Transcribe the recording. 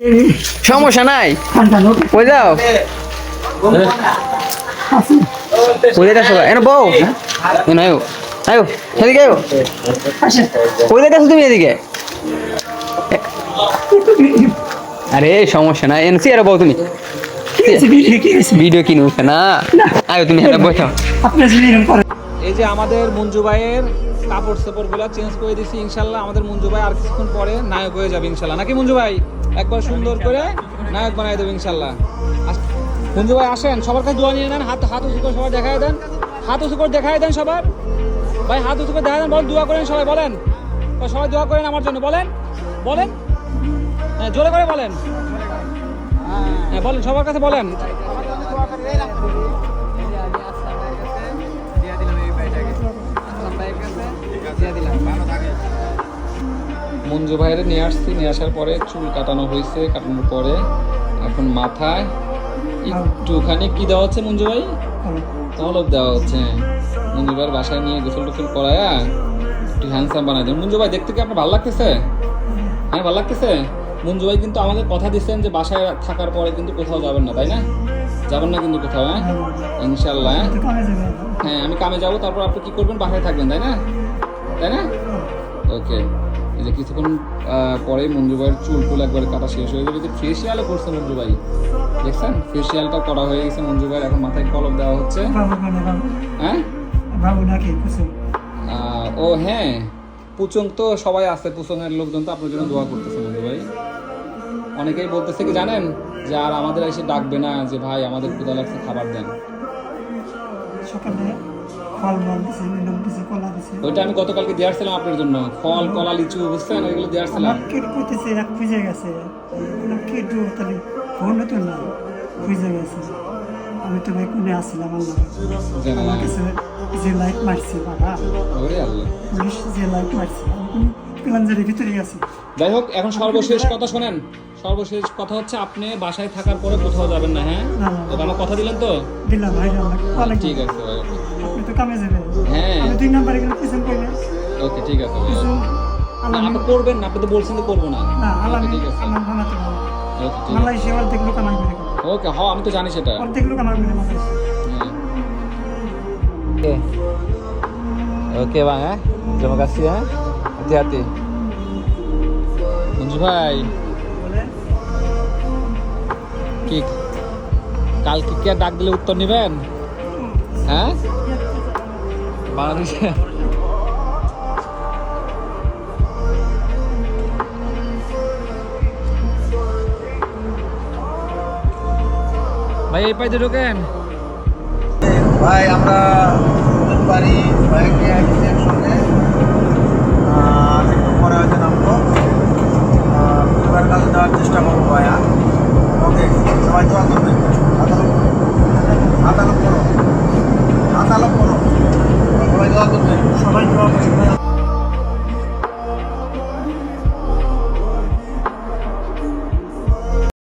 সমস্যা নাই, কই যাও? কই যাইতাছো? এনে বউ, এনে আয়ো, আয়ো, এদিকে আয়ো। কই যাইতাছো তুমি এদিকে? আরে সমস্যা নাই, এনে চেয়ারে বউ তুমি। ভিডিও কি নিউছে না? আয়ো তুমি এখানে বসো। এই যে আমাদের মঞ্জু ভাইয়ের কাপড় চোপড়গুলো চেঞ্জ করে দিছি, ইনশাল্লাহ আমাদের মঞ্জু ভাই আর কিছুক্ষণ পরে নায়ক হয়ে যাবে ইনশাল্লাহ, নাকি মঞ্জু ভাই? একবার সুন্দর করে নায়ক বানাই দেবে ইনশাল্লাহ। মঞ্জু ভাই আসেন, সবার কাছে দোয়া নিয়ে নেন, হাত উঁচু করে সবাই দেখায় দেন, হাত উঁচু করে দেখায় দেন সবার। ভাই হাত উঁচু করে দেখায় দেন, বলেন দোয়া করেন সবাই, বলেন সবাই দোয়া করেন আমার জন্য, বলেন বলেন, হ্যাঁ জোরে করে বলেন, হ্যাঁ বলেন সবার কাছে বলেন। মঞ্জু ভাইয়ের নিয়ে আসছি, নিয়ে আসার পরে চুল কাটানো হয়েছে, কাটানোর পরে এখন মাথায় একটুখানি কি দেওয়া হচ্ছে মঞ্জু ভাই? তলব দেওয়া হচ্ছে। মঞ্জু ভাইয়ের বাসায় নিয়ে গোসল টোসল করায়া একটু হ্যান্ডসাম বানাই দেন। মঞ্জু ভাই দেখতে কি আপনার ভালো লাগতেছে? হ্যাঁ ভালো লাগতেছে। মঞ্জু ভাই কিন্তু আমাকে কথা দিচ্ছেন যে বাসায় থাকার পরে কিন্তু কোথাও যাবেন না, তাই না? যাবেন না কিন্তু কোথাও, হ্যাঁ ইনশাল্লাহ। হ্যাঁ আমি কামে যাবো, তারপর আপনি কি করবেন? বাসায় থাকবেন, তাই না? তাই না? ওকে। এই যে কিছুক্ষণ পরে মঞ্জু ভাইয়ের চুল টুল একবার কাটা শেষ হয়ে যাবে। যে ফেসিয়ালও করছে মঞ্জু ভাই, দেখছেন? ফেসিয়ালটা করা হয়ে গেছে মঞ্জু ভাইয়ের, এখন মাথায় কলম দেওয়া হচ্ছে। হ্যাঁ ও হ্যাঁ, পুচং তো সবাই আছে, পুচংয়ের লোকজন তো আপনার জন্য দোয়া করতেছে মঞ্জু ভাই। অনেকেই বলতেছে কি জানেন, যে আর আমাদের এসে ডাকবে না, যে ভাই আমাদের ক্ষুধা লাগছে খাবার দেন। ওইটা আমি গতকালকে দিয়ে আসছিলাম আপনার জন্য, ফল কলা লিচু, বুঝছেন? ওইগুলো দিয়ে আসছিলাম। আমি তো ভাই কোনে আসছিলাম, আমার কাছে যে লাইট মারছি বাবা, পুলিশ যে লাইট মারছি প্লাঞ্জারের ভিতরে আছে। যাই হোক, এখন সর্বশেষ কথা শোনেন, সর্বশেষ কথা হচ্ছে আপনি বাসায় থাকার পরে কোথাও যাবেন না, হ্যাঁ? ওটা আমার কথা দিলেন তো? দিলাম ভাই, ঠিক আছে ভাই, আপনি তো কামে যাবেন। হ্যাঁ আমি 2 নাম্বারে গেলে পিছন কইলে। ওকে ঠিক আছে ভাই, আপনি করবেন না, আপনি তো বলছেন তো করবো না। না আলাদা ঠিক আছে, আমার বানাতে হবে। ওকে ঠিক আছে, মালয়েশিয়া অর্ধেক লোক আমার করে। ওকে হ্যাঁ আমি তো জানি সেটা। অর্ধেক লোক আমার করে Malaysia. Oke bang ya, terima kasih ya, hati-hati. Manju ভাই কি কালকে কি আর ডাক দিলে উত্তর নেবেন? হ্যাঁ বাংলাদেশে ভাই এই পাইতে ঢোকেন ভাই, আমরা